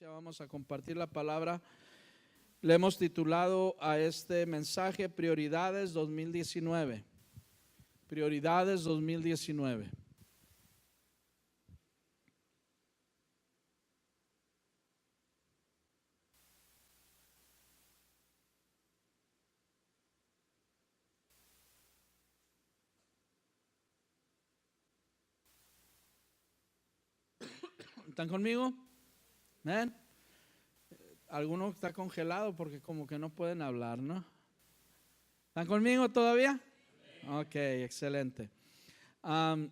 iglesia vamos a compartir la palabra. Le hemos titulado a este mensaje Prioridades 2019. Prioridades 2019. ¿Están conmigo? ¿Ven? Alguno está congelado porque como que no pueden hablar, ¿no? ¿Están conmigo todavía? Ok, excelente. Cada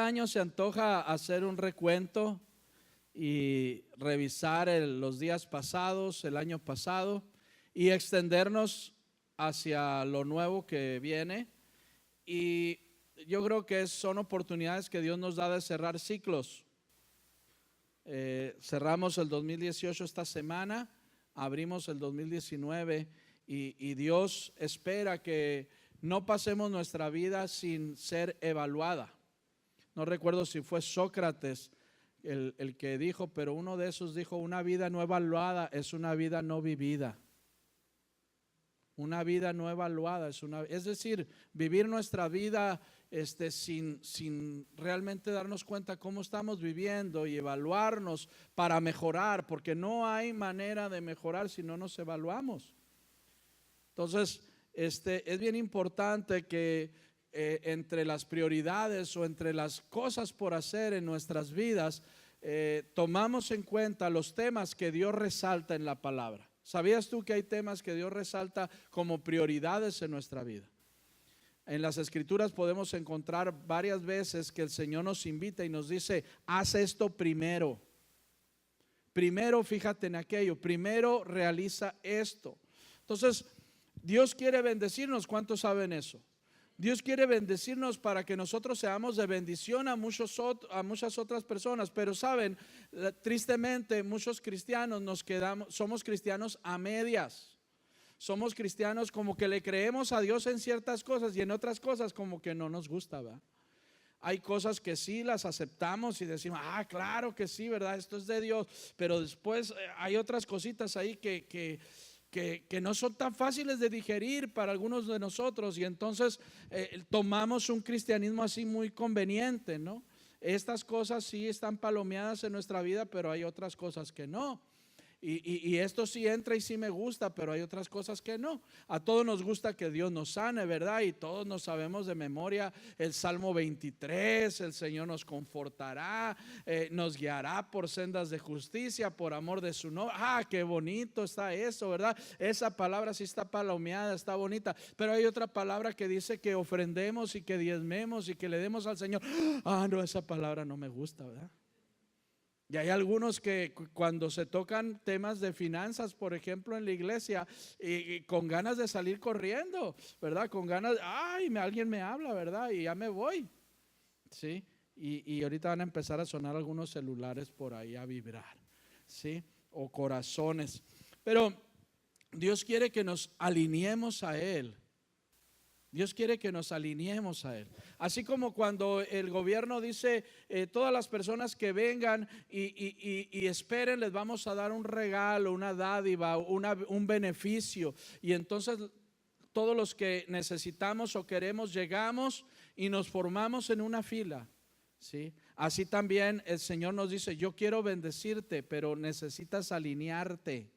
año se antoja hacer un recuento y revisar los días pasados, el año pasado, y extendernos hacia lo nuevo que viene. Y yo creo que son oportunidades que Dios nos da de cerrar ciclos. Cerramos el 2018 esta semana, abrimos el 2019 y Dios espera que no pasemos nuestra vida sin ser evaluada. No recuerdo si fue Sócrates el que dijo, pero uno de esos dijo: una vida no evaluada es una vida no vivida. Una vida no evaluada es decir, vivir nuestra vida sin realmente darnos cuenta cómo estamos viviendo y evaluarnos para mejorar, porque no hay manera de mejorar si no nos evaluamos. Entonces, es bien importante que entre las prioridades o entre las cosas por hacer en nuestras vidas, tomamos en cuenta los temas que Dios resalta en la palabra. ¿Sabías tú que hay temas que Dios resalta como prioridades en nuestra vida? En las escrituras podemos encontrar varias veces que el Señor nos invita y nos dice: haz esto primero. Primero fíjate en aquello, primero realiza esto. Entonces, Dios quiere bendecirnos. ¿Cuántos saben eso? Dios quiere bendecirnos para que nosotros seamos de bendición a muchas otras personas. Pero saben, tristemente muchos cristianos somos cristianos a medias. Somos cristianos como que le creemos a Dios en ciertas cosas y en otras cosas como que no nos gusta, ¿verdad? Hay cosas que sí las aceptamos y decimos: ah, claro que sí, ¿verdad? Esto es de Dios. Pero después hay otras cositas ahí que no son tan fáciles de digerir para algunos de nosotros, y entonces tomamos un cristianismo así muy conveniente, ¿no? Estas cosas sí están palomeadas en nuestra vida, pero hay otras cosas que no. Y esto sí entra y sí me gusta, pero hay otras cosas que no. A todos nos gusta que Dios nos sane, ¿verdad? Y todos nos sabemos de memoria el Salmo 23, el Señor nos confortará, nos guiará por sendas de justicia, por amor de su nombre. Ah, qué bonito está eso, ¿verdad? Esa palabra sí está palomeada, está bonita. Pero hay otra palabra que dice que ofrendemos y que diezmemos y que le demos al Señor. Ah, no, esa palabra no me gusta, ¿verdad? Y hay algunos que cuando se tocan temas de finanzas, por ejemplo, en la iglesia, y con ganas de salir corriendo, ¿verdad? Con ganas, ay, alguien me habla, ¿verdad? Y ya me voy, ¿sí? Y ahorita van a empezar a sonar algunos celulares por ahí a vibrar, ¿sí? O corazones. Pero Dios quiere que nos alineemos a Él. Dios quiere que nos alineemos a Él. Así como cuando el gobierno dice: todas las personas que vengan y esperen, les vamos a dar un regalo, una dádiva, un beneficio. Y entonces todos los que necesitamos o queremos llegamos y nos formamos en una fila, ¿sí? Así también el Señor nos dice: yo quiero bendecirte, pero necesitas alinearte,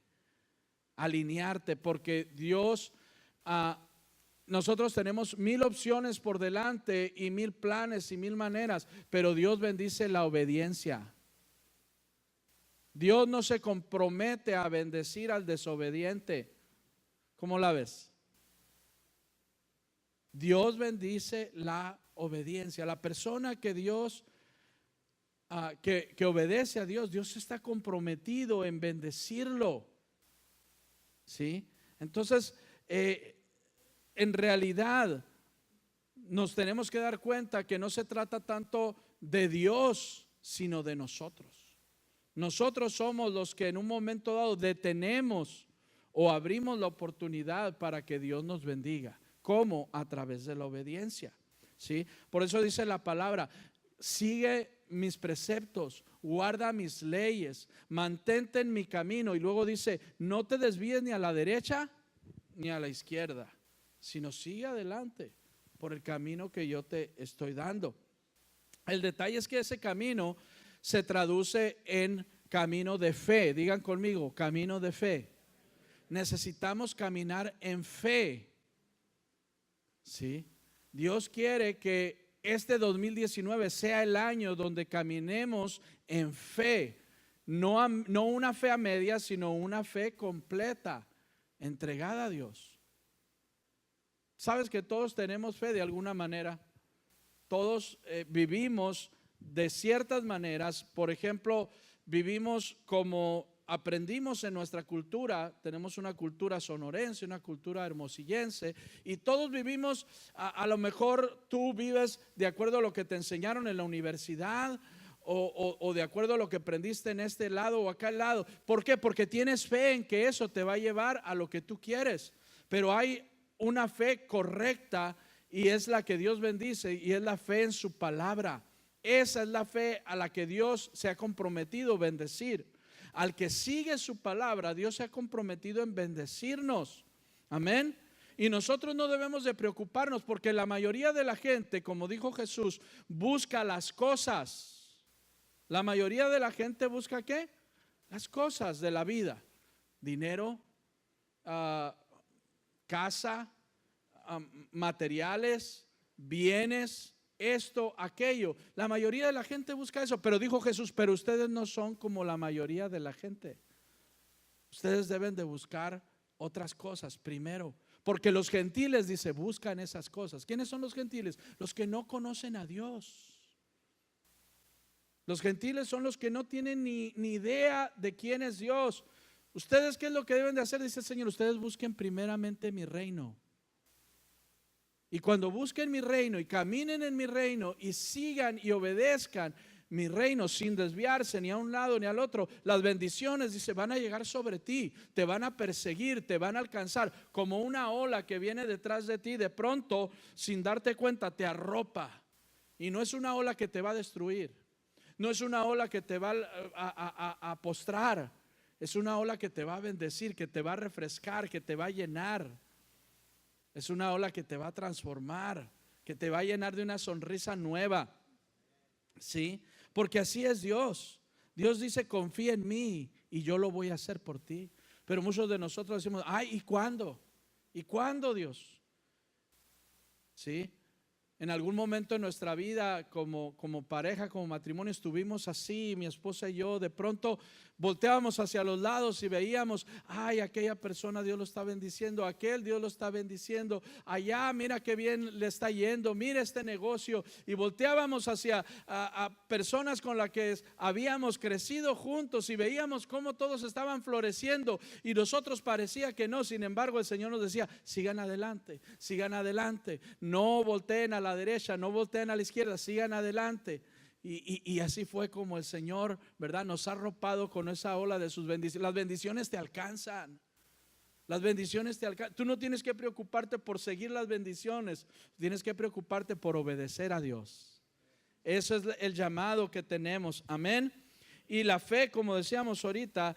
porque Dios nosotros tenemos 1000 opciones por delante y 1000 planes y 1000 maneras, pero Dios bendice la obediencia. Dios no se compromete a bendecir al desobediente. ¿Cómo la ves? Dios bendice la obediencia. La persona que Dios que obedece a Dios, Dios está comprometido en bendecirlo, ¿sí? Entonces en realidad nos tenemos que dar cuenta que no se trata tanto de Dios, sino de nosotros. Nosotros somos los que en un momento dado detenemos o abrimos la oportunidad para que Dios nos bendiga. ¿Cómo? A través de la obediencia, ¿sí? Por eso dice la palabra: sigue mis preceptos, guarda mis leyes, mantente en mi camino. Y luego dice, no te desvíes ni a la derecha ni a la izquierda, sino sigue adelante por el camino que yo te estoy dando. El detalle es que ese camino se traduce en camino de fe. Digan conmigo, camino de fe. Necesitamos caminar en fe. ¿Sí? Dios quiere que este 2019 sea el año donde caminemos en fe. No una fe a medias, sino una fe completa, entregada a Dios. Sabes que todos tenemos fe de alguna manera. Todos vivimos de ciertas maneras. Por ejemplo, vivimos como aprendimos en nuestra cultura. Tenemos una cultura sonorense, una cultura hermosillense, y todos vivimos, a lo mejor tú vives de acuerdo a lo que te enseñaron en la universidad, o de acuerdo a lo que aprendiste en este lado o acá al lado. ¿Por qué? Porque tienes fe en que eso te va a llevar a lo que tú quieres. Pero hay una fe correcta, y es la que Dios bendice, y es la fe en su palabra. Esa es la fe a la que Dios se ha comprometido a bendecir. Al que sigue su palabra, Dios se ha comprometido en bendecirnos. Amén. Y nosotros no debemos de preocuparnos, porque la mayoría de la gente, como dijo Jesús, busca las cosas. La mayoría de la gente busca ¿qué? Las cosas de la vida. Dinero, casa, materiales, bienes, esto, aquello. La mayoría de la gente busca eso, pero dijo Jesús, pero ustedes no son como la mayoría de la gente. Ustedes deben de buscar otras cosas primero, porque los gentiles, dice, buscan esas cosas. ¿Quiénes son los gentiles? Los que no conocen a Dios. Los gentiles son los que no tienen ni idea de quién es Dios. ¿Ustedes qué es lo que deben de hacer? Dice el Señor, ustedes busquen primeramente mi reino. Y cuando busquen mi reino y caminen en mi reino y sigan y obedezcan mi reino sin desviarse ni a un lado ni al otro, las bendiciones, dice, van a llegar sobre ti, te van a perseguir, te van a alcanzar como una ola que viene detrás de ti. De pronto, sin darte cuenta, te arropa. Y no es una ola que te va a destruir, no es una ola que te va a postrar, es una ola que te va a bendecir, que te va a refrescar, que te va a llenar. Es una ola que te va a transformar, que te va a llenar de una sonrisa nueva. ¿Sí? Porque así es Dios. Dios dice, confía en mí y yo lo voy a hacer por ti. Pero muchos de nosotros decimos, ay, ¿y cuándo? ¿Y cuándo, Dios? ¿Sí? En algún momento en nuestra vida como pareja, como matrimonio, estuvimos así, mi esposa y yo. De pronto volteábamos hacia los lados y veíamos, ay, aquella persona Dios lo está bendiciendo, aquel Dios lo está bendiciendo, allá mira qué bien le está yendo, mira este negocio. Y volteábamos hacia a personas con las que habíamos crecido juntos y veíamos cómo todos estaban floreciendo, y nosotros parecía que no. Sin embargo, el Señor nos decía, sigan adelante, no volteen a la derecha, no volteen a la izquierda, sigan adelante. Y así fue como el Señor, ¿verdad?, nos ha arropado con esa ola de sus bendiciones. Las bendiciones te alcanzan. Las bendiciones te alcanzan. Tú no tienes que preocuparte por seguir las bendiciones, tienes que preocuparte por obedecer a Dios. Eso es el llamado que tenemos. Amén. Y la fe, como decíamos ahorita,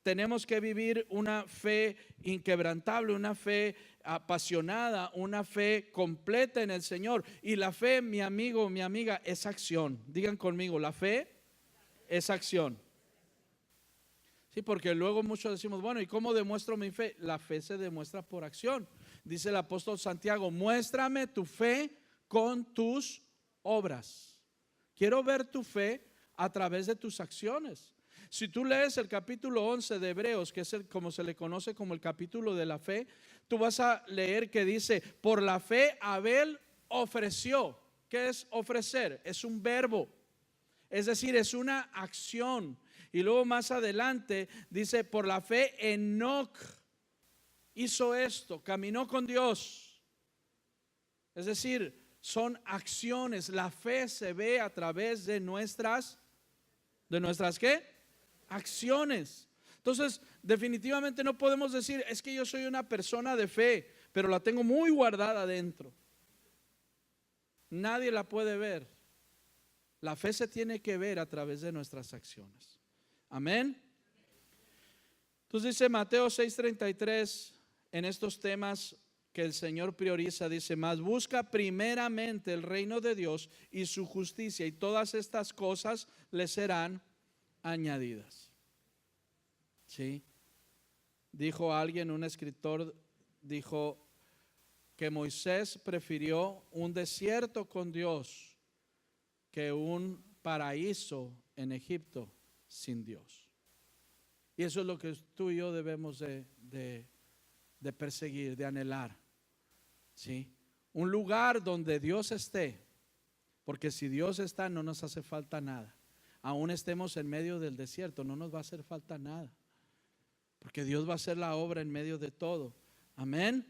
tenemos que vivir una fe inquebrantable, una fe apasionada, una fe completa en el Señor. Y la fe, mi amigo, mi amiga, es acción. Digan conmigo, la fe es acción. Sí, porque luego muchos decimos, bueno, ¿y cómo demuestro mi fe? La fe se demuestra por acción. Dice el apóstol Santiago, muéstrame tu fe con tus obras. Quiero ver tu fe a través de tus acciones. Si tú lees el capítulo 11 de Hebreos, que es como se le conoce como el capítulo de la fe, tú vas a leer que dice, por la fe Abel ofreció. ¿Qué es ofrecer? Es un verbo, es decir, es una acción. Y luego más adelante dice, por la fe Enoc hizo esto, caminó con Dios. Es decir, son acciones. La fe se ve a través de nuestras ¿qué? Acciones. Entonces, definitivamente no podemos decir, es que yo soy una persona de fe, pero la tengo muy guardada adentro. Nadie la puede ver. La fe se tiene que ver a través de nuestras acciones. Amén. Entonces dice Mateo 6:33 en estos temas que el Señor prioriza, dice: mas busca primeramente el reino de Dios y su justicia, y todas estas cosas le serán añadidas. ¿Sí? Dijo alguien, un escritor, dijo que Moisés prefirió un desierto con Dios que un paraíso en Egipto sin Dios. Y eso es lo que tú y yo debemos de perseguir, de anhelar. ¿Sí? Un lugar donde Dios esté, porque si Dios está no nos hace falta nada. Aún estemos en medio del desierto, no nos va a hacer falta nada, porque Dios va a hacer la obra en medio de todo. Amén.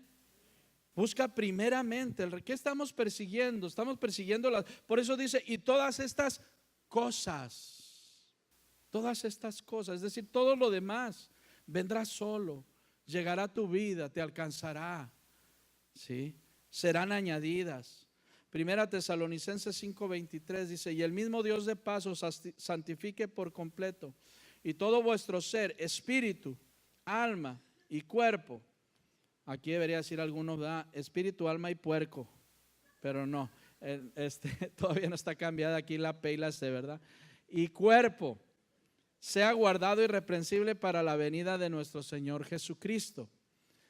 Busca primeramente ¿qué estamos persiguiendo? Estamos persiguiendo por eso dice: y todas estas cosas, es decir, todo lo demás vendrá solo, llegará a tu vida, te alcanzará, ¿sí? Serán añadidas. Primera Tesalonicenses 5:23 dice: y el mismo Dios de paz os santifique por completo, y todo vuestro ser, espíritu, alma y cuerpo. Aquí debería decir alguno, ¿verdad? Espíritu, alma y puerco, pero no, todavía no está cambiada aquí la P y la C, ¿verdad? Y cuerpo sea guardado irreprensible para la venida de nuestro Señor Jesucristo.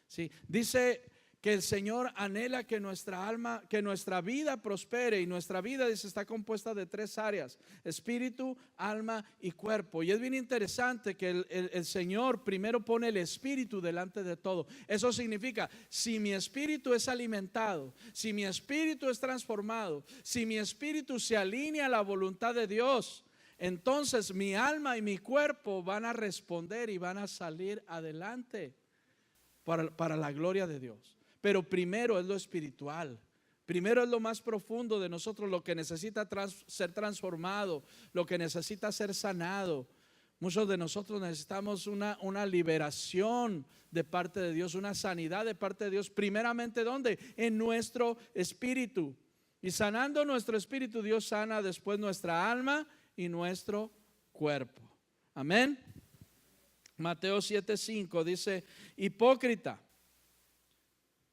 ¿Sí? Dice que el Señor anhela que nuestra alma, que nuestra vida prospere, y nuestra vida, dice, está compuesta de 3 áreas: espíritu, alma y cuerpo. Y es bien interesante que el Señor primero pone el espíritu delante de todo. Eso significa, si mi espíritu es alimentado, si mi espíritu es transformado, si mi espíritu se alinea a la voluntad de Dios, entonces mi alma y mi cuerpo van a responder y van a salir adelante para la gloria de Dios. Pero primero es lo espiritual, primero es lo más profundo de nosotros, lo que necesita ser transformado, lo que necesita ser sanado. Muchos de nosotros necesitamos una liberación de parte de Dios, una sanidad de parte de Dios. Primeramente, ¿dónde? En nuestro espíritu. Y sanando nuestro espíritu, Dios sana después nuestra alma y nuestro cuerpo. Amén. Mateo 7:5 dice: hipócrita.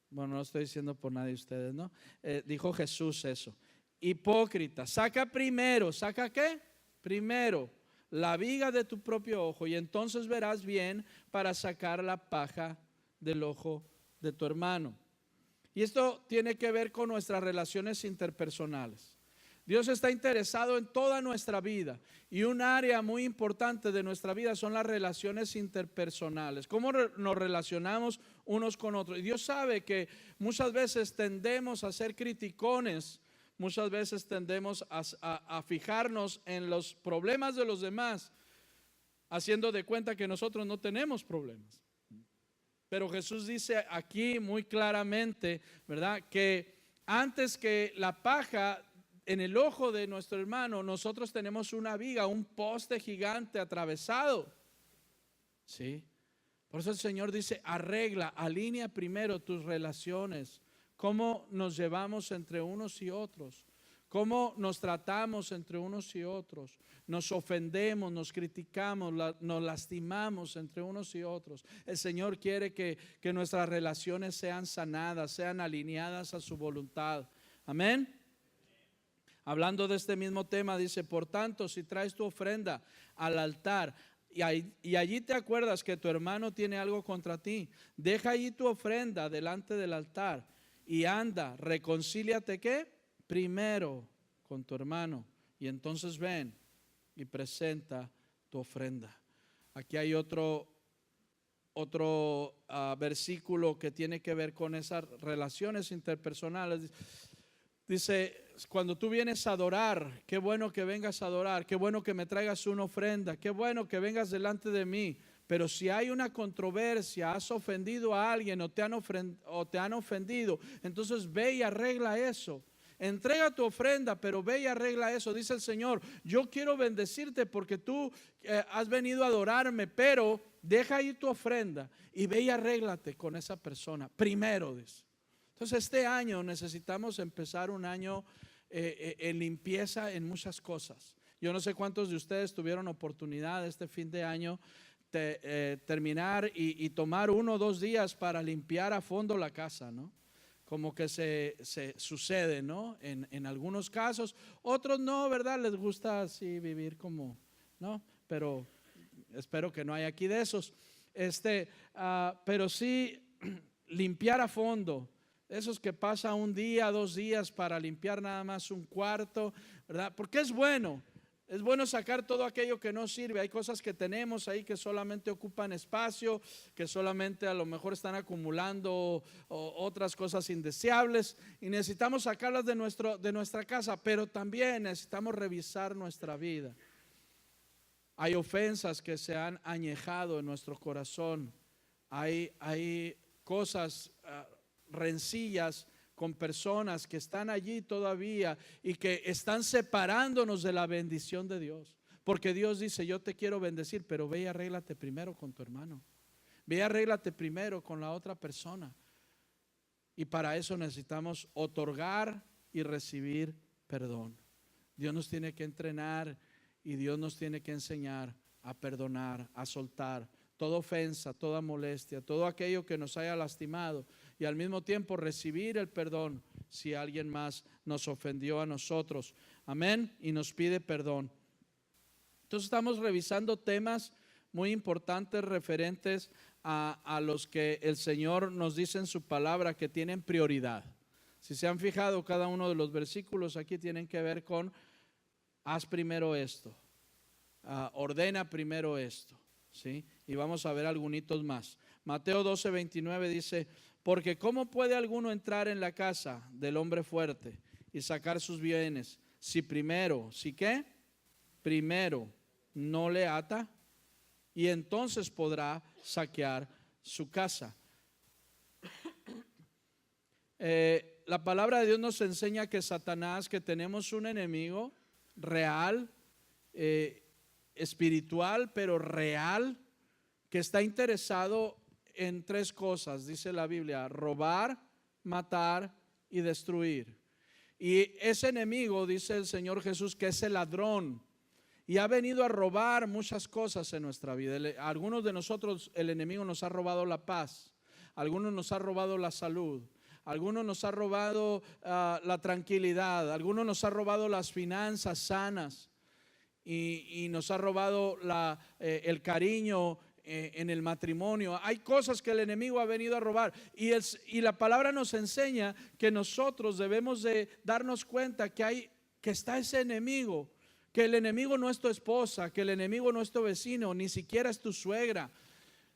Bueno, no estoy diciendo por nadie de ustedes, ¿no? Dijo Jesús eso. Hipócrita, saca primero, ¿saca qué? Primero la viga de tu propio ojo, y entonces verás bien para sacar la paja del ojo de tu hermano. Y esto tiene que ver con nuestras relaciones interpersonales. Dios está interesado en toda nuestra vida, y un área muy importante de nuestra vida son las relaciones interpersonales. ¿Cómo nos relacionamos unos con otros? Y Dios sabe que muchas veces tendemos a ser criticones, muchas veces tendemos a fijarnos en los problemas de los demás, haciendo de cuenta que nosotros no tenemos problemas. Pero Jesús dice aquí muy claramente, ¿verdad?, que antes que la paja en el ojo de nuestro hermano, nosotros tenemos una viga, un poste gigante atravesado. ¿Sí? Por eso el Señor dice: arregla, alinea primero tus relaciones. Cómo nos llevamos entre unos y otros, cómo nos tratamos entre unos y otros. Nos ofendemos, nos criticamos, nos lastimamos entre unos y otros. El Señor quiere que nuestras relaciones sean sanadas, sean alineadas a su voluntad. Amén. Hablando de este mismo tema, dice: por tanto, si traes tu ofrenda al altar y allí te acuerdas que tu hermano tiene algo contra ti, deja allí tu ofrenda delante del altar y anda, reconcíliate, ¿qué? Primero con tu hermano, y entonces ven y presenta tu ofrenda. Aquí hay otro versículo que tiene que ver con esas relaciones interpersonales. Dice: cuando tú vienes a adorar, qué bueno que vengas a adorar, qué bueno que me traigas una ofrenda, qué bueno que vengas delante de mí. Pero si hay una controversia, has ofendido a alguien o te han ofendido, entonces ve y arregla eso. Entrega tu ofrenda, pero ve y arregla eso. Dice el Señor: yo quiero bendecirte porque tú has venido a adorarme, pero deja ahí tu ofrenda y ve y arréglate con esa persona primero, dice. Entonces este año necesitamos empezar un año en limpieza en muchas cosas. Yo no sé cuántos de ustedes tuvieron oportunidad este fin de año terminar y tomar 1 o 2 días para limpiar a fondo la casa, ¿no? Como que se sucede, ¿no? En algunos casos, otros no, ¿verdad? Les gusta así vivir como, ¿no? Pero espero que no haya aquí de esos. Pero sí limpiar a fondo. Esos que pasa 1 día, 2 días para limpiar nada más un cuarto, ¿verdad? Porque es bueno. Es bueno sacar todo aquello que no sirve. Hay cosas que tenemos ahí que solamente ocupan espacio, que solamente a lo mejor están acumulando otras cosas indeseables, y necesitamos sacarlas de nuestra casa, pero también necesitamos revisar nuestra vida. Hay ofensas que se han añejado en nuestro corazón. Hay cosas, rencillas con personas que están allí todavía y que están separándonos de la bendición de Dios. Porque Dios dice: yo te quiero bendecir, pero ve y arréglate primero con tu hermano. Ve y arréglate primero con la otra persona. Y para eso necesitamos otorgar y recibir perdón. Dios nos tiene que entrenar y Dios nos tiene que enseñar a perdonar, a soltar toda ofensa, toda molestia, todo aquello que nos haya lastimado, y al mismo tiempo recibir el perdón si alguien más nos ofendió a nosotros. Amén. Y nos pide perdón. Entonces estamos revisando temas muy importantes referentes a los que el Señor nos dice en su palabra que tienen prioridad. Si se han fijado, cada uno de los versículos aquí tienen que ver con: haz primero esto, ordena primero esto, ¿sí? Y vamos a ver algunos más. Mateo 12:29 dice: porque ¿cómo puede alguno entrar en la casa del hombre fuerte y sacar sus bienes si primero, ¿sí qué? Primero no le ata, y entonces podrá saquear su casa. La palabra de Dios nos enseña que Satanás, que tenemos un enemigo real, espiritual, pero real, que está interesado en 3 cosas, dice la Biblia: robar, matar y destruir. Y ese enemigo, dice el Señor Jesús, que es el ladrón, y ha venido a robar muchas cosas en nuestra vida. Algunos de nosotros, el enemigo nos ha robado la paz, algunos nos ha robado la salud, algunos nos ha robado la tranquilidad, algunos nos ha robado las finanzas sanas, y nos ha robado el cariño en el matrimonio. Hay cosas que el enemigo ha venido a robar, y la palabra nos enseña que nosotros debemos de darnos cuenta que está ese enemigo, que el enemigo no es tu esposa, que el enemigo no es tu vecino, ni siquiera es tu suegra,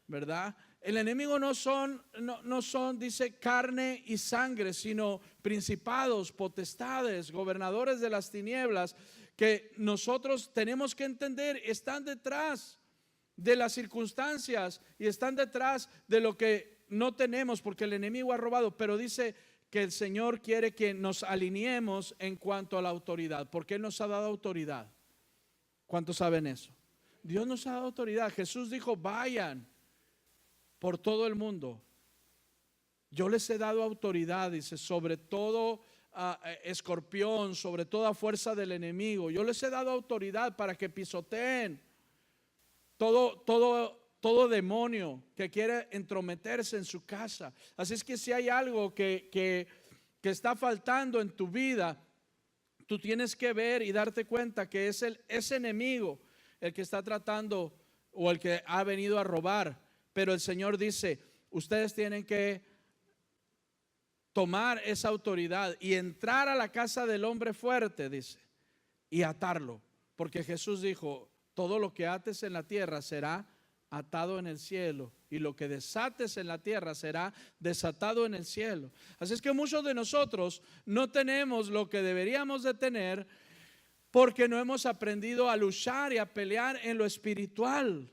¿verdad? El enemigo no son, dice, carne y sangre, sino principados, potestades, gobernadores de las tinieblas, que nosotros tenemos que entender están detrás de las circunstancias y están detrás de lo que no tenemos, porque el enemigo ha robado. Pero dice que el Señor quiere que nos alineemos en cuanto a la autoridad, porque Él nos ha dado autoridad. ¿Cuántos saben eso? Dios nos ha dado autoridad. Jesús dijo: vayan por todo el mundo. Yo les he dado autoridad, dice, sobre todo escorpión, sobre toda fuerza del enemigo. Yo les he dado autoridad para que pisoteen todo demonio que quiere entrometerse en su casa. Así es que si hay algo que está faltando en tu vida, tú tienes que ver y darte cuenta que es ese enemigo el que está tratando, o el que ha venido a robar. Pero el Señor dice: ustedes tienen que tomar esa autoridad y entrar a la casa del hombre fuerte, dice, y atarlo. Porque Jesús dijo: todo lo que ates en la tierra será atado en el cielo, y lo que desates en la tierra será desatado en el cielo. Así es que muchos de nosotros no tenemos lo que deberíamos de tener, porque no hemos aprendido a luchar y a pelear en lo espiritual.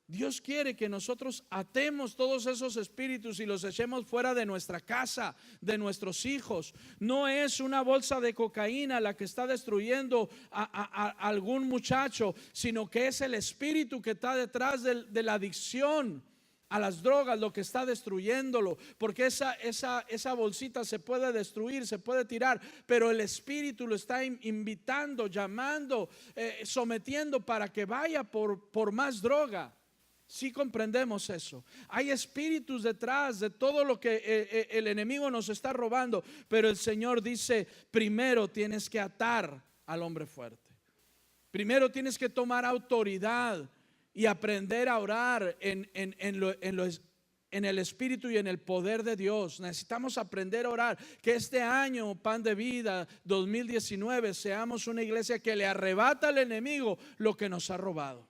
Dios quiere que nosotros atemos todos esos espíritus y los echemos fuera de nuestra casa, de nuestros hijos. No es una bolsa de cocaína la que está destruyendo a algún muchacho, sino que es el espíritu que está detrás de la adicción. a las drogas, lo que está destruyéndolo, porque esa bolsita se puede destruir, se puede tirar, pero el Espíritu lo está invitando, llamando, sometiendo para que vaya por más droga. Sí comprendemos eso. Hay espíritus detrás de todo lo que el enemigo nos está robando, pero el Señor dice, primero tienes que atar al hombre fuerte. Primero tienes que tomar autoridad y aprender a orar en el Espíritu y en el poder de Dios. Necesitamos aprender a orar. Que este año, Pan de Vida 2019, seamos una iglesia que le arrebata al enemigo lo que nos ha robado,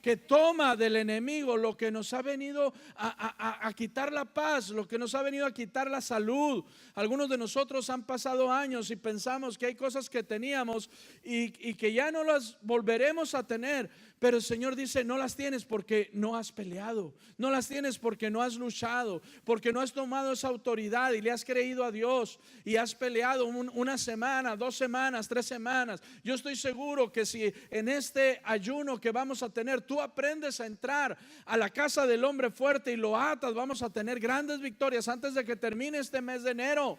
que toma del enemigo lo que nos ha venido a quitar la paz, lo que nos ha venido a quitar la salud. Algunos de nosotros han pasado años y pensamos que hay cosas que teníamos y que ya no las volveremos a tener. Pero el Señor dice, no las tienes porque no has peleado, no las tienes porque no has luchado, porque no has tomado esa autoridad y le has creído a Dios y has peleado una semana, 2 semanas, 3 semanas. Yo estoy seguro que si en este ayuno que vamos a tener, tú aprendes a entrar a la casa del hombre fuerte y lo atas, vamos a tener grandes victorias antes de que termine este mes de enero.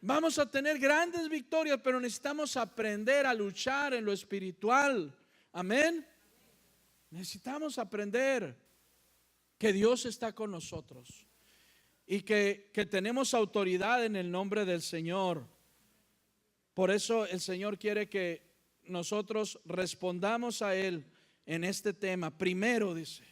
Vamos a tener grandes victorias, pero necesitamos aprender a luchar en lo espiritual. Amén. Necesitamos aprender que Dios está con nosotros y que tenemos autoridad en el nombre del Señor. Por eso el Señor quiere que nosotros respondamos a Él en este tema. Primero dice,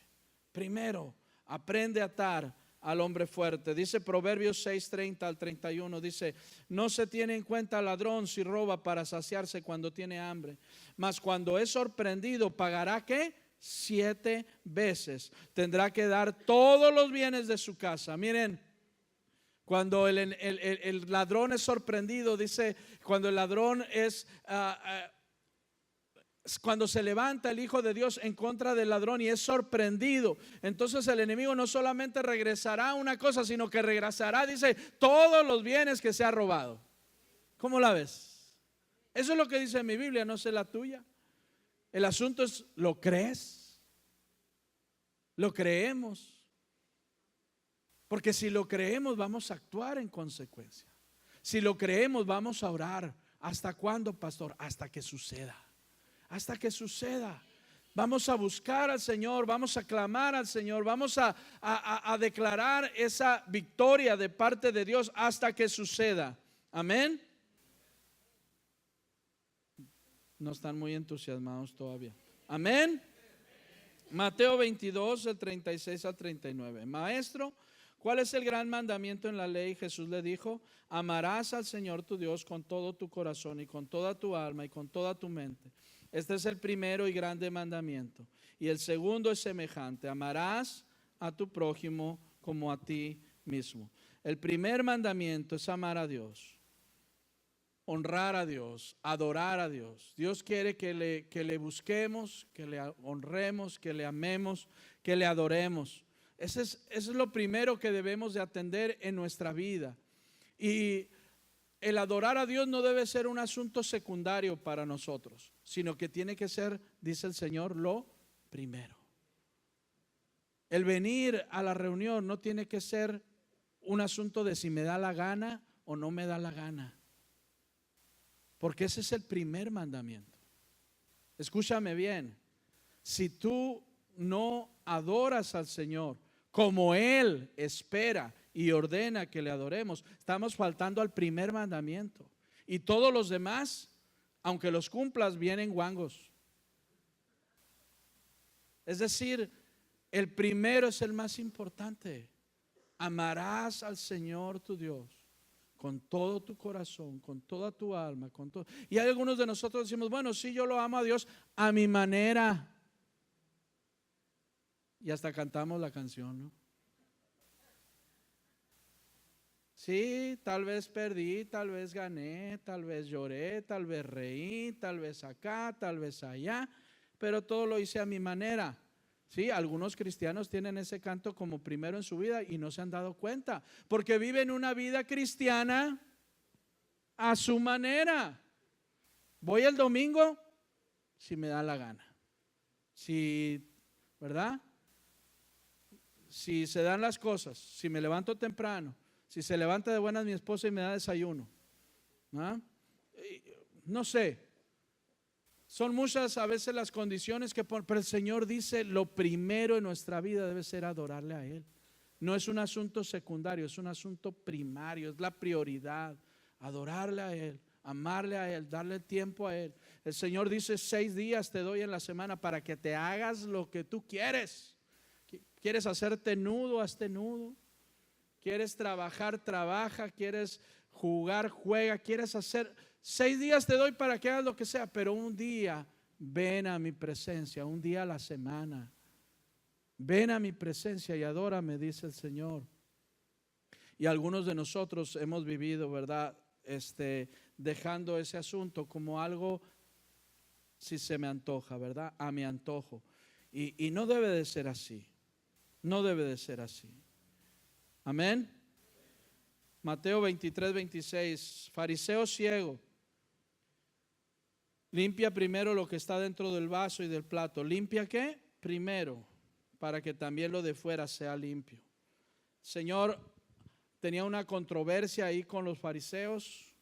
primero aprende a atar al hombre fuerte. Dice Proverbios 6:30 al 31, dice, no se tiene en cuenta al ladrón si roba para saciarse cuando tiene hambre, mas cuando es sorprendido pagará ¿qué? 7 veces. Tendrá que dar todos los bienes de su casa. Miren, cuando el ladrón es sorprendido, dice, cuando el ladrón es cuando se levanta el Hijo de Dios en contra del ladrón y es sorprendido, entonces el enemigo no solamente regresará una cosa, sino que regresará, dice, todos los bienes que se ha robado. ¿Cómo la ves? Eso es lo que dice mi Biblia, no sé la tuya. El asunto es, ¿lo crees? ¿Lo creemos? Porque si lo creemos vamos a actuar en consecuencia. Si lo creemos vamos a orar. ¿Hasta cuándo, pastor? Hasta que suceda. Hasta que suceda. Vamos a buscar al Señor, vamos a clamar al Señor, vamos a declarar esa victoria de parte de Dios hasta que suceda. Amén. No están muy entusiasmados todavía. Amén. Mateo 22, del 36 al 39. Maestro, ¿cuál es el gran mandamiento en la ley? Jesús le dijo, amarás al Señor tu Dios con todo tu corazón y con toda tu alma y con toda tu mente. Este es el primero y grande mandamiento. Y el segundo es semejante, amarás a tu prójimo como a ti mismo. El primer mandamiento es amar a Dios, honrar a Dios, adorar a Dios. Dios quiere que le busquemos, que le honremos, que le amemos, que le adoremos. Eso es lo primero que debemos de atender en nuestra vida. Y el adorar a Dios no debe ser un asunto secundario para nosotros, sino que tiene que ser, dice el Señor, lo primero. El venir a la reunión no tiene que ser un asunto de si me da la gana o no me da la gana, porque ese es el primer mandamiento. Escúchame bien, si tú no adoras al Señor como Él espera y ordena que le adoremos, estamos faltando al primer mandamiento. Y todos los demás, aunque los cumplas, vienen guangos. Es decir, el primero es el más importante. Amarás al Señor tu Dios con todo tu corazón, con toda tu alma, con todo. Y hay algunos de nosotros decimos, bueno, sí, yo lo amo a Dios a mi manera. Y hasta cantamos la canción, ¿no? Sí, tal vez perdí, tal vez gané, tal vez lloré, tal vez reí, tal vez acá, tal vez allá, pero todo lo hice a mi manera. Sí, algunos cristianos tienen ese canto como primero en su vida y no se han dado cuenta, porque viven una vida cristiana a su manera. Voy el domingo si me da la gana. Si, ¿verdad? si se dan las cosas, si me levanto temprano, si se levanta de buenas mi esposa y me da desayuno, ¿ah? No sé, son muchas a veces las condiciones pero el Señor dice, lo primero en nuestra vida debe ser adorarle a Él. No es un asunto secundario, es un asunto primario, es la prioridad, adorarle a Él, amarle a Él, darle tiempo a Él. El Señor dice, 6 días te doy en la semana para que te hagas lo que tú quieres. ¿Quieres hacerte nudo? Hazte nudo. ¿Quieres trabajar? Trabaja. ¿Quieres jugar? Juega. ¿Quieres hacer? 6 días te doy para que hagas lo que sea, pero un día ven a mi presencia, un día a la semana. Ven a mi presencia y adórame, dice el Señor. Y algunos de nosotros hemos vivido, ¿verdad? Dejando ese asunto como algo, si se me antoja, ¿verdad? A mi antojo. Y no debe de ser así. No debe de ser así. Amén. Mateo 23, 26. Fariseo ciego, limpia primero lo que está dentro del vaso y del plato. ¿Limpia qué? Primero, para que también lo de fuera sea limpio. Señor tenía una controversia ahí con los fariseos.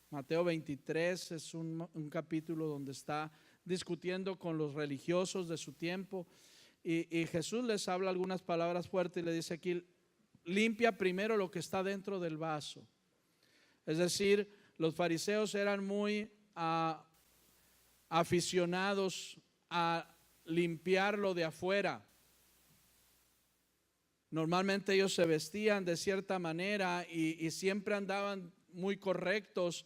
Mateo 23 es un capítulo donde está discutiendo con los religiosos de su tiempo. Y Jesús les habla algunas palabras fuertes y le dice aquí, limpia primero lo que está dentro del vaso. Es decir, los fariseos eran muy aficionados a limpiar lo de afuera. Normalmente ellos se vestían de cierta manera y siempre andaban muy correctos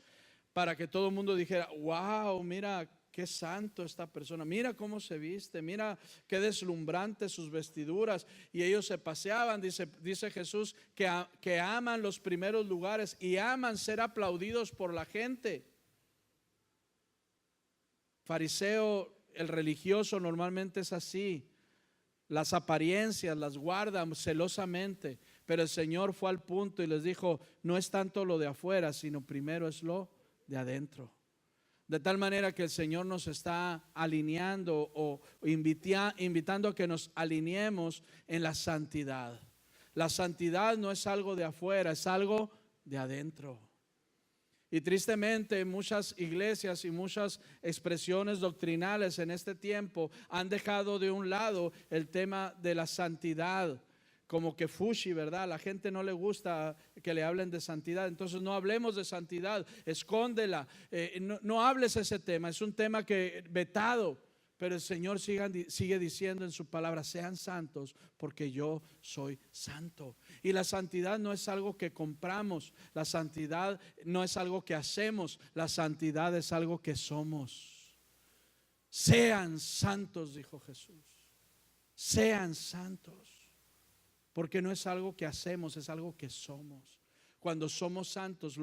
para que todo el mundo dijera, wow, mira qué santo esta persona, mira cómo se viste, mira qué deslumbrante sus vestiduras. Y ellos se paseaban, dice Jesús, que aman los primeros lugares y aman ser aplaudidos por la gente. Fariseo, el religioso normalmente es así. Las apariencias las guardan celosamente, pero el Señor fue al punto y les dijo, no es tanto lo de afuera, sino primero es lo de adentro. De tal manera que el Señor nos está alineando o invitando a que nos alineemos en la santidad. La santidad no es algo de afuera, es algo de adentro. Y tristemente muchas iglesias y muchas expresiones doctrinales en este tiempo han dejado de un lado el tema de la santidad, como que fushi, ¿verdad? A la gente no le gusta que le hablen de santidad, entonces no hablemos de santidad, escóndela, no hables ese tema, es un tema que vetado. Pero el Señor sigue diciendo en su palabra, sean santos porque yo soy santo. Y la santidad no es algo que compramos, la santidad no es algo que hacemos, la santidad es algo que somos. Sean santos, dijo Jesús, sean santos, porque no es algo que hacemos, es algo que somos. Cuando somos santos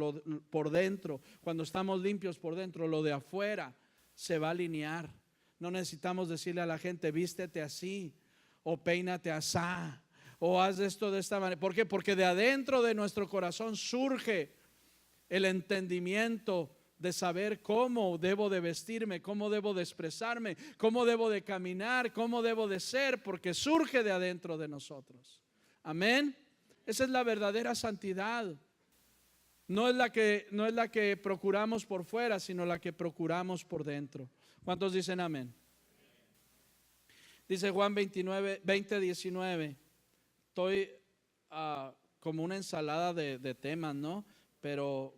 por dentro, cuando estamos limpios por dentro, lo de afuera se va a alinear. No necesitamos decirle a la gente, vístete así, o peínate asá, o haz esto de esta manera. ¿Por qué? Porque de adentro de nuestro corazón surge el entendimiento de saber cómo debo de vestirme, cómo debo de expresarme, cómo debo de caminar, cómo debo de ser, porque surge de adentro de nosotros. Amén. Esa es la verdadera santidad. No es la que procuramos por fuera, sino la que procuramos por dentro. ¿Cuántos dicen amén? Dice Juan 20, 19. Estoy como una ensalada de temas, ¿no? Pero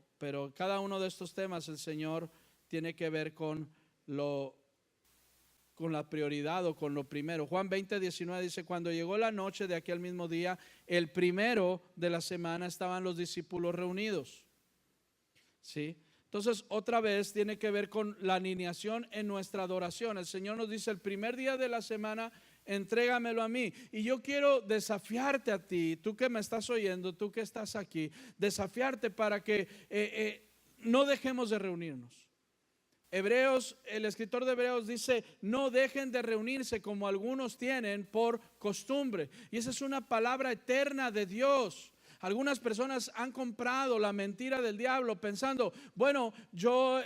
cada uno de estos temas el Señor tiene que ver con la prioridad o con lo primero. Juan 20, 19 dice, cuando llegó la noche de aquel mismo día, el primero de la semana, estaban los discípulos reunidos. ¿Sí? Entonces otra vez tiene que ver con la alineación en nuestra adoración. El Señor nos dice, el primer día de la semana, entrégamelo a mí. Y yo quiero desafiarte a ti, tú que me estás oyendo, tú que estás aquí, desafiarte para que no dejemos de reunirnos. El escritor de Hebreos dice, no dejen de reunirse como algunos tienen por costumbre. Y esa es una palabra eterna de Dios. Algunas personas han comprado la mentira del diablo pensando, bueno, yo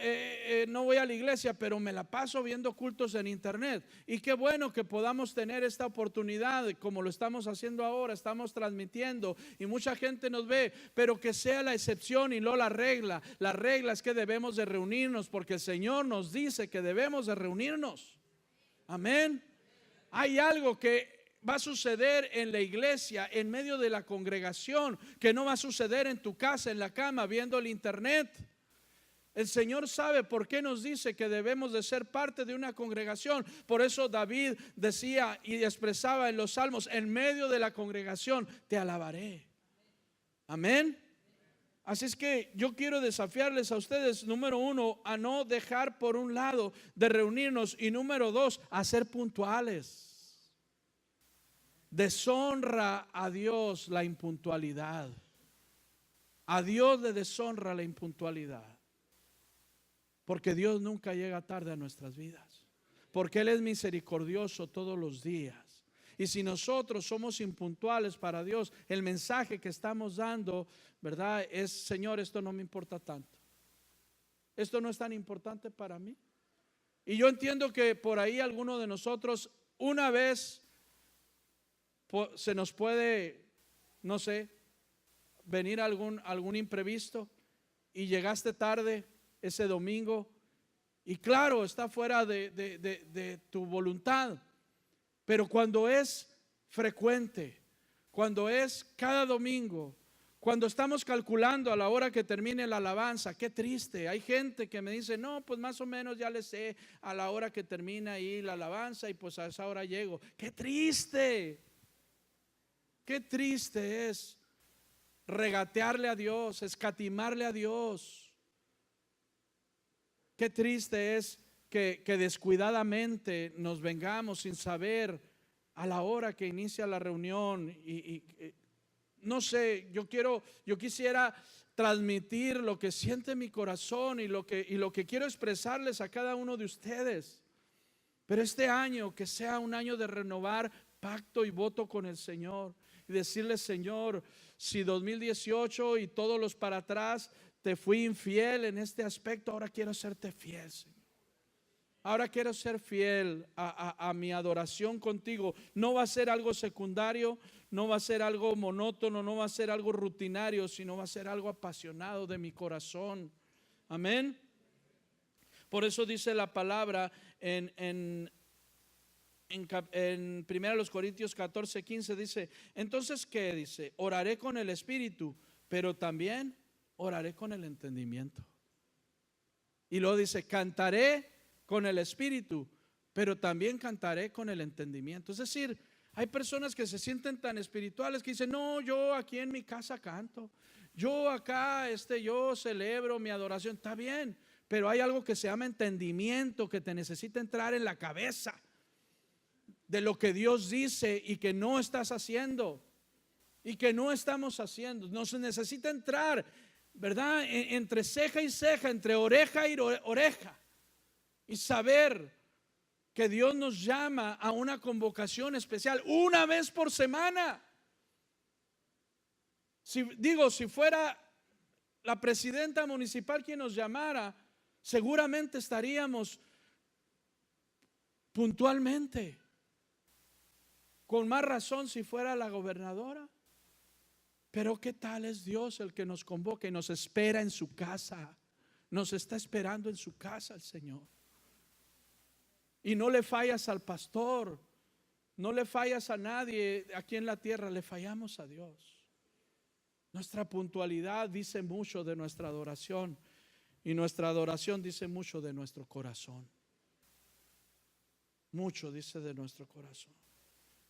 no voy a la iglesia, pero me la paso viendo cultos en internet. Y qué bueno que podamos tener esta oportunidad, como lo estamos haciendo ahora, estamos transmitiendo y mucha gente nos ve, pero que sea la excepción y no la regla. La regla es que debemos de reunirnos porque el Señor nos dice que debemos de reunirnos. Amén. Hay algo que va a suceder en la iglesia, en medio de la congregación, que no va a suceder en tu casa, en la cama, viendo el internet. El Señor sabe por qué nos dice que debemos de ser parte de una congregación. Por eso David decía y expresaba en los salmos, en medio de la congregación te alabaré. Amén. Así es que yo quiero desafiarles a ustedes, número uno, a no dejar por un lado de reunirnos, y número dos, a ser puntuales. Deshonra a Dios la impuntualidad. A Dios le deshonra la impuntualidad, porque Dios nunca llega tarde a nuestras vidas, porque Él es misericordioso todos los días. Y si nosotros somos impuntuales para Dios, el mensaje que estamos dando, ¿verdad? Es, Señor, esto no me importa tanto. Esto no es tan importante para mí. Y yo entiendo que por ahí alguno de nosotros una vez se nos puede, no sé, venir algún imprevisto y llegaste tarde ese domingo y claro, está fuera de tu voluntad. Pero cuando es frecuente, cuando es cada domingo, cuando estamos calculando a la hora que termine la alabanza, qué triste. Hay gente que me dice, no, pues más o menos ya le sé a la hora que termina ahí la alabanza y pues a esa hora llego. Qué triste es regatearle a Dios, escatimarle a Dios. Qué triste es que descuidadamente nos vengamos sin saber a la hora que inicia la reunión y no sé, yo quisiera transmitir lo que siente mi corazón y lo que quiero expresarles a cada uno de ustedes. Pero este año que sea un año de renovar pacto y voto con el Señor y decirle, Señor, si 2018 y todos los para atrás te fui infiel en este aspecto, ahora quiero serte fiel, Señor. Ahora quiero ser fiel a mi adoración contigo. No va a ser algo secundario, no va a ser algo monótono, no va a ser algo rutinario, sino va a ser algo apasionado de mi corazón. Amén. Por eso dice la palabra en 1 Corintios 14:15, dice, entonces ¿qué dice? Oraré con el espíritu, pero también oraré con el entendimiento. Y luego dice, cantaré con el espíritu, pero también cantaré con el entendimiento. Es decir, hay personas que se sienten tan espirituales que dicen, no, yo aquí en mi casa canto, yo acá yo celebro mi adoración. Está bien, pero hay algo que se llama entendimiento, que te necesita entrar en la cabeza de lo que Dios dice y que no estás haciendo y que no estamos haciendo. Nos necesita entrar, ¿verdad? Entre ceja y ceja, entre oreja y oreja, y saber que Dios nos llama a una convocación especial una vez por semana. Si fuera la presidenta municipal quien nos llamara, seguramente estaríamos puntualmente. Con más razón si fuera la gobernadora. Pero qué tal es Dios el que nos convoca y nos espera en su casa. Nos está esperando en su casa el Señor. Y no le fallas al pastor, no le fallas a nadie aquí en la tierra, le fallamos a Dios. Nuestra puntualidad dice mucho de nuestra adoración y nuestra adoración dice mucho de nuestro corazón. Mucho dice de nuestro corazón.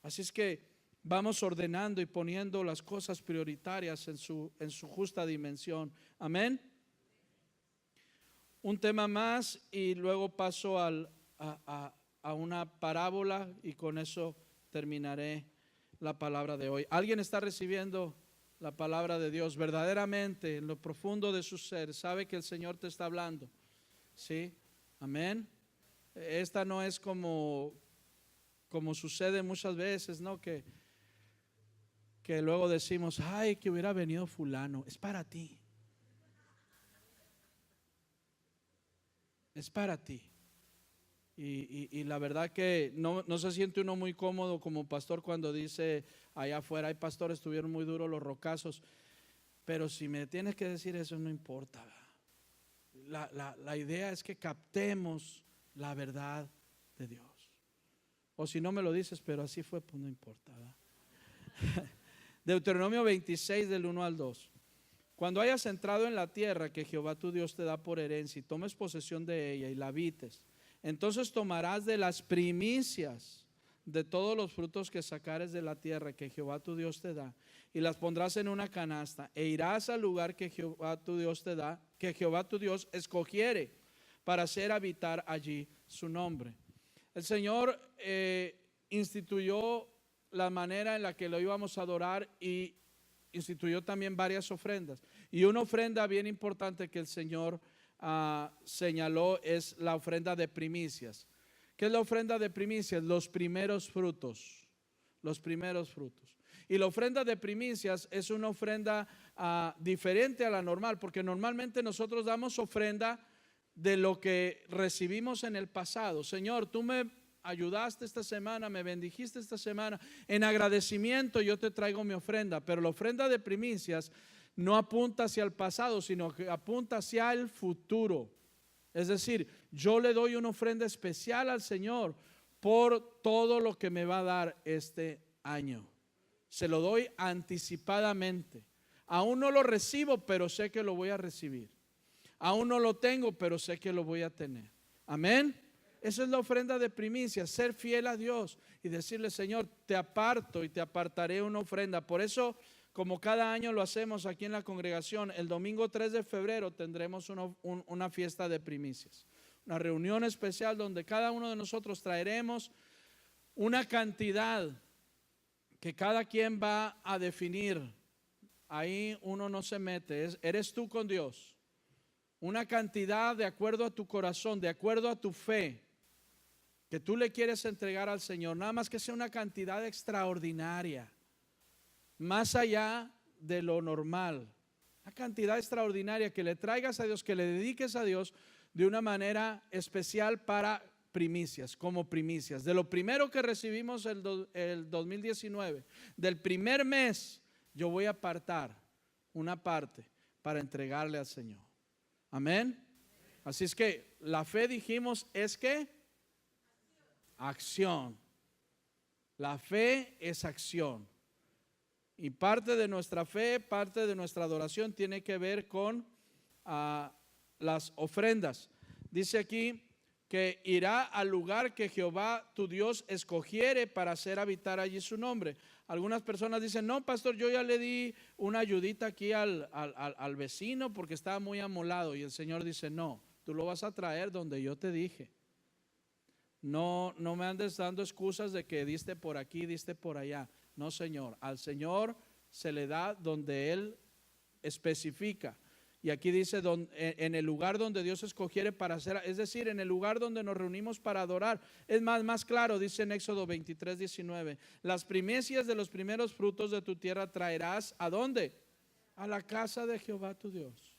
Así es que vamos ordenando y poniendo las cosas prioritarias en su justa dimensión. Amén. Un tema más y luego paso a una parábola y con eso terminaré la palabra de hoy. ¿Alguien está recibiendo la palabra de Dios verdaderamente en lo profundo de su ser? ¿Sabe que el Señor te está hablando? ¿Sí? Amén. Esta no es como sucede muchas veces, ¿no? Que que luego decimos, ay, que hubiera venido fulano. Es para ti. Es para ti. Y la verdad que no se siente uno muy cómodo como pastor cuando dice allá afuera, hay pastores, estuvieron muy duros los rocazos, pero si me tienes que decir eso no importa. La idea es que captemos la verdad de Dios. O si no me lo dices, pero así fue, pues no importa. Deuteronomio 26 del 1 al 2. Cuando hayas entrado en la tierra que Jehová tu Dios te da por herencia y tomes posesión de ella y la habites, entonces tomarás de las primicias de todos los frutos que sacares de la tierra que Jehová tu Dios te da y las pondrás en una canasta e irás al lugar que Jehová tu Dios te da, que Jehová tu Dios escogiere para hacer habitar allí su nombre. El Señor instituyó la manera en la que lo íbamos a adorar y instituyó también varias ofrendas. Y una ofrenda bien importante que el Señor señaló es la ofrenda de primicias. ¿Qué es la ofrenda de primicias? Los primeros frutos. Los primeros frutos. Y la ofrenda de primicias es una ofrenda diferente a la normal, porque normalmente nosotros damos ofrenda de lo que recibimos en el pasado. Señor, tú me ayudaste esta semana, me bendijiste esta semana, en agradecimiento yo te traigo mi ofrenda. Pero la ofrenda de primicias no apunta hacia el pasado, sino que apunta hacia el futuro. Es decir, yo le doy una ofrenda especial al Señor por todo lo que me va a dar este año. Se lo doy anticipadamente. Aún no lo recibo, pero sé que lo voy a recibir. Aún no lo tengo, pero sé que lo voy a tener. Amén. Esa es la ofrenda de primicias, ser fiel a Dios y decirle, Señor, te aparto y te apartaré una ofrenda. Por eso, como cada año lo hacemos aquí en la congregación, el domingo 3 de febrero tendremos una fiesta de primicias. Una reunión especial donde cada uno de nosotros traeremos una cantidad que cada quien va a definir. Ahí uno no se mete, eres tú con Dios. Una cantidad de acuerdo a tu corazón, de acuerdo a tu fe, que tú le quieres entregar al Señor, nada más que sea una cantidad extraordinaria, más allá de lo normal, una cantidad extraordinaria que le traigas a Dios, que le dediques a Dios de una manera especial para primicias, como primicias. De lo primero que recibimos el 2019, del primer mes, yo voy a apartar una parte para entregarle al Señor. Amén. Así es que la fe, dijimos, es que acción. La fe es acción. Y parte de nuestra fe, parte de nuestra adoración tiene que ver con las ofrendas. Dice aquí que irá al lugar que Jehová tu Dios escogiere para hacer habitar allí su nombre. Algunas personas dicen, no, pastor, yo ya le di una ayudita aquí al vecino porque estaba muy amolado. Y el Señor dice, no, tú lo vas a traer donde yo te dije. No me andes dando excusas de que diste por aquí, diste por allá. No, Señor, al Señor se le da donde Él especifica. Y aquí dice, en el lugar donde Dios escogiere para hacer, es decir, en el lugar donde nos reunimos para adorar. Es más claro, dice en Éxodo 23, 19, las primicias de los primeros frutos de tu tierra traerás, ¿a dónde? A la casa de Jehová tu Dios.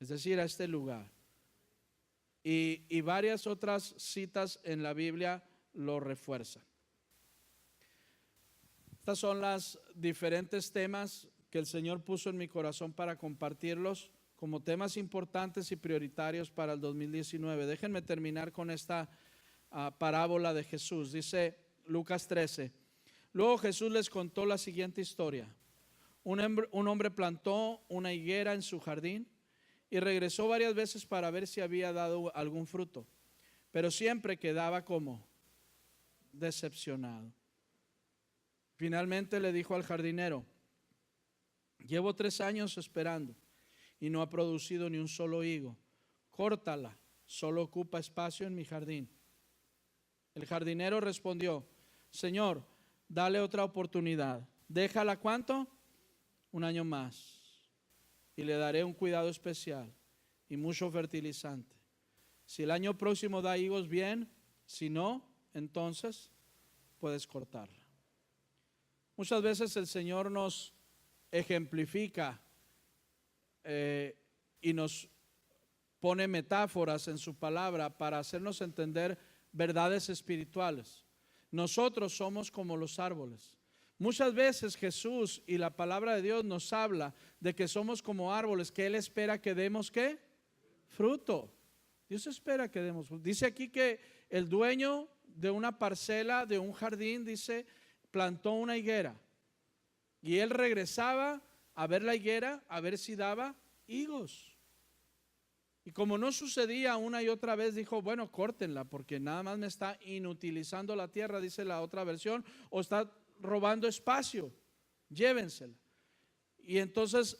Es decir, a este lugar. Y varias otras citas en la Biblia lo refuerzan. Estas son las diferentes temas que el Señor puso en mi corazón para compartirlos como temas importantes y prioritarios para el 2019. Déjenme terminar con esta parábola de Jesús. Dice Lucas 13. Luego Jesús les contó la siguiente historia. Un hombre plantó una higuera en su jardín y regresó varias veces para ver si había dado algún fruto, pero siempre quedaba como decepcionado. Finalmente le dijo al jardinero, llevo 3 años esperando y no ha producido ni un solo higo. Córtala, solo ocupa espacio en mi jardín. El jardinero respondió, Señor, dale otra oportunidad. Déjala, ¿cuánto? 1 año más. Y le daré un cuidado especial y mucho fertilizante. Si el año próximo da higos, bien. Si no, entonces puedes cortarla. Muchas veces el Señor nos ejemplifica y nos pone metáforas en su palabra para hacernos entender verdades espirituales. Nosotros somos como los árboles. Muchas veces Jesús y la palabra de Dios nos habla de que somos como árboles, que Él espera que demos ¿qué? Fruto. Dios espera que demos fruto. Dice aquí que el dueño de una parcela, de un jardín, dice, plantó una higuera. Y él regresaba a ver la higuera, a ver si daba higos. Y como no sucedía una y otra vez, dijo, bueno, córtenla, porque nada más me está inutilizando la tierra, dice la otra versión, o está robando espacio, llévensela. Y entonces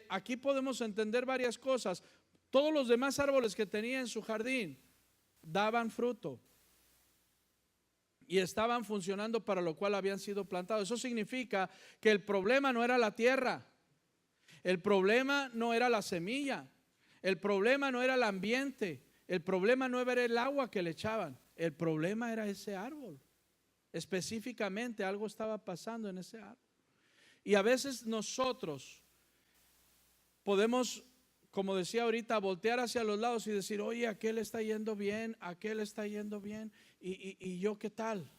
aquí podemos entender varias cosas. Todos los demás árboles que tenía en su jardín daban fruto y estaban funcionando para lo cual habían sido plantados. Eso significa que el problema no era la tierra, el problema no era la semilla, el problema no era el ambiente, el problema no era el agua que le echaban, el problema era ese árbol. Específicamente algo estaba pasando en ese árbol. Y a veces nosotros podemos, como decía ahorita, voltear hacia los lados y decir, oye, aquel está yendo bien, aquel está yendo bien, y yo qué tal.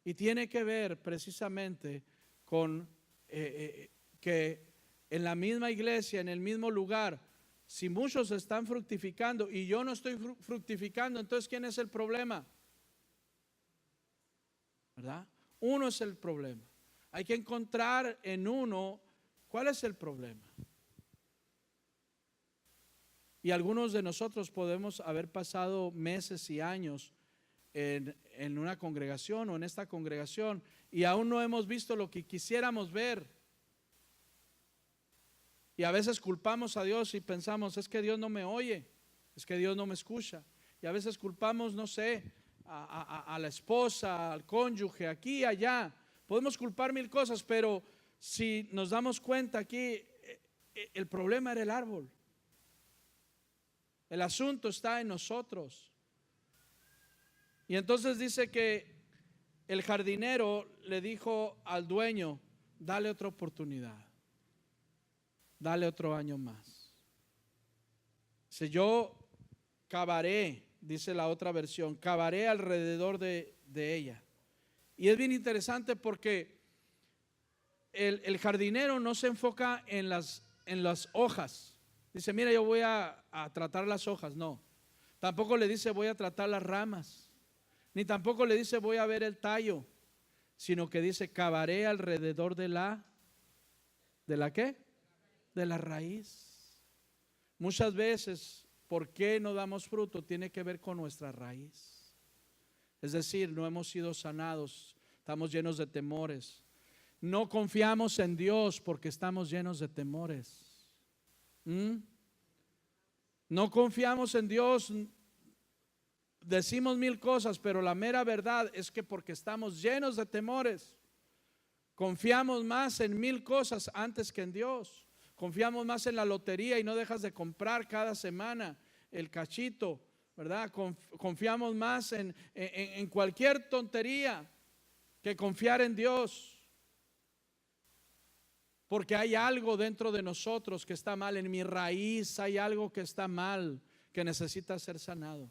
Y tiene que ver precisamente con que en la misma iglesia, en el mismo lugar, si muchos están fructificando y yo no estoy fructificando, entonces ¿quién es el problema? ¿Verdad? Uno es el problema. Hay que encontrar en uno cuál es el problema. Y algunos de nosotros podemos haber pasado meses y años en una congregación o en esta congregación y aún no hemos visto lo que quisiéramos ver. Y a veces culpamos a Dios y pensamos, es que Dios no me oye, es que Dios no me escucha. Y a veces culpamos, no sé, a la esposa, al cónyuge, aquí y allá. Podemos culpar mil cosas, pero si nos damos cuenta aquí, el problema era el árbol. El asunto está en nosotros. Y entonces dice que el jardinero le dijo al dueño, dale otra oportunidad, dale otro año más. Si yo cavaré, dice la otra versión, cavaré alrededor de ella. Y es bien interesante porque el jardinero no se enfoca en las hojas. Dice, mira, yo voy a tratar las hojas. No, tampoco le dice voy a tratar las ramas, ni tampoco le dice voy a ver el tallo, sino que dice cavaré alrededor ¿de la qué? De la raíz. Muchas veces, ¿por qué no damos fruto? Tiene que ver con nuestra raíz. Es decir, no hemos sido sanados, estamos llenos de temores. No confiamos en Dios porque estamos llenos de temores. No confiamos en Dios. Decimos mil cosas, pero la mera verdad es que porque estamos llenos de temores, confiamos más en mil cosas antes que en Dios. Confiamos más en la lotería y no dejas de comprar cada semana el cachito, ¿verdad? Confiamos más en cualquier tontería que confiar en Dios. Porque hay algo dentro de nosotros que está mal, en mi raíz hay algo que está mal, que necesita ser sanado.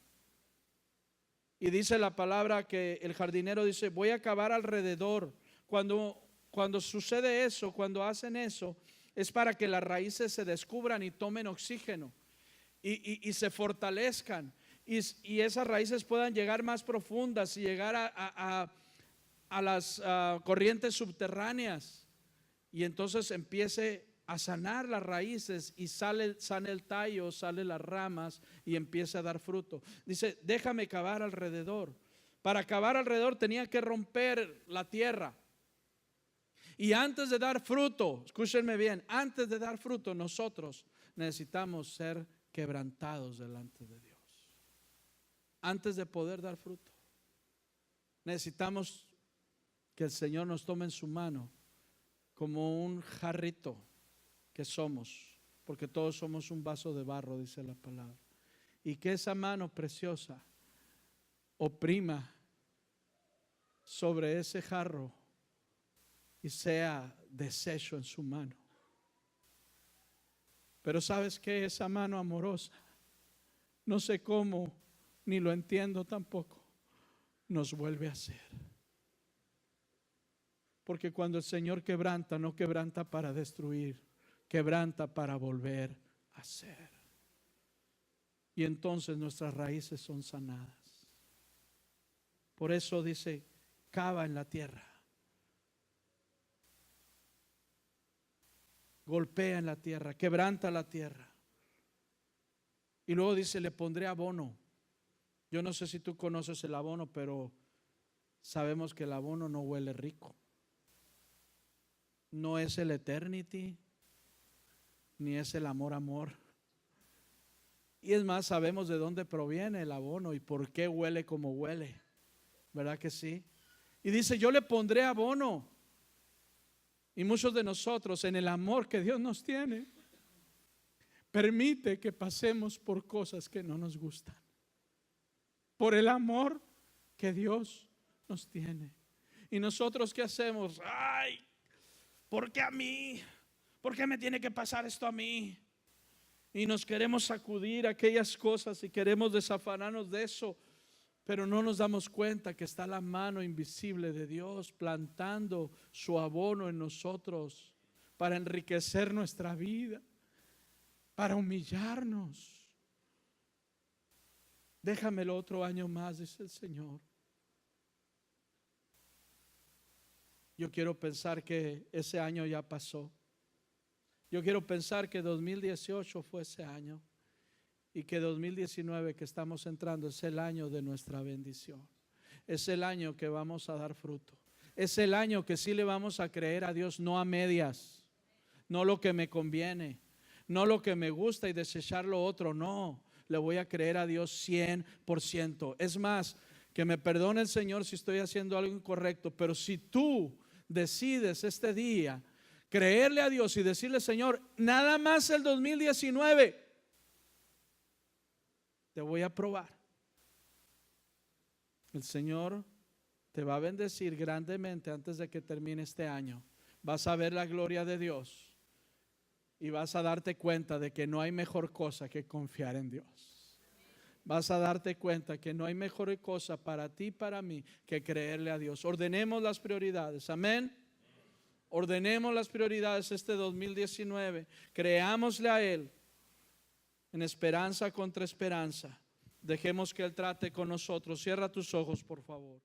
Y dice la palabra que el jardinero dice, voy a cavar alrededor. Cuando sucede eso, cuando hacen eso, es para que las raíces se descubran y tomen oxígeno y se fortalezcan. Y esas raíces puedan llegar más profundas y llegar a las corrientes subterráneas. Y entonces empiece a sanar las raíces y sane el tallo, sale las ramas y empieza a dar fruto. Dice, déjame cavar alrededor. Para cavar alrededor tenía que romper la tierra. Y antes de dar fruto, escúchenme bien, antes de dar fruto nosotros necesitamos ser quebrantados delante de Dios. Antes de poder dar fruto, necesitamos que el Señor nos tome en su mano como un jarrito que somos, porque todos somos un vaso de barro, dice la palabra, y que esa mano preciosa oprima sobre ese jarro y sea deshecho en su mano. Pero ¿sabes qué? Esa mano amorosa, no sé cómo, ni lo entiendo tampoco, nos vuelve a hacer. Porque cuando el Señor quebranta, no quebranta para destruir, quebranta para volver a hacer. Y entonces nuestras raíces son sanadas. Por eso dice, cava en la tierra, golpea en la tierra, quebranta la tierra. Y luego dice, le pondré abono. Yo no sé si tú conoces el abono, pero sabemos que el abono no huele rico. No es el Eternity, ni es el amor. Y es más, sabemos de dónde proviene el abono y por qué huele como huele. ¿Verdad que sí? Y dice, yo le pondré abono. Y muchos de nosotros, en el amor que Dios nos tiene, permite que pasemos por cosas que no nos gustan. Por el amor que Dios nos tiene. Y nosotros, ¿qué hacemos? Ay, ¿por qué a mí? ¿Por qué me tiene que pasar esto a mí? Y nos queremos sacudir aquellas cosas y queremos desafanarnos de eso, pero no nos damos cuenta que está la mano invisible de Dios plantando su abono en nosotros para enriquecer nuestra vida, para humillarnos. Déjamelo otro año más, dice el Señor. Yo quiero pensar que ese año ya pasó. Yo quiero pensar que 2018 fue ese año y que 2019 que estamos entrando es el año de nuestra bendición. Es el año que vamos a dar fruto. Es el año que sí le vamos a creer a Dios, no a medias, no lo que me conviene, no lo que me gusta y desechar lo otro, no. Le voy a creer a Dios 100%. Es más, que me perdone el Señor si estoy haciendo algo incorrecto, pero si tú decides este día creerle a Dios y decirle, Señor, nada más el 2019 te voy a probar, el Señor te va a bendecir grandemente antes de que termine este año. Vas a ver la gloria de Dios y vas a darte cuenta de que no hay mejor cosa que confiar en Dios. Vas a darte cuenta que no hay mejor cosa para ti y para mí que creerle a Dios. Ordenemos las prioridades, amén. Ordenemos las prioridades este 2019. Creámosle a Él en esperanza contra esperanza. Dejemos que Él trate con nosotros. Cierra tus ojos, por favor.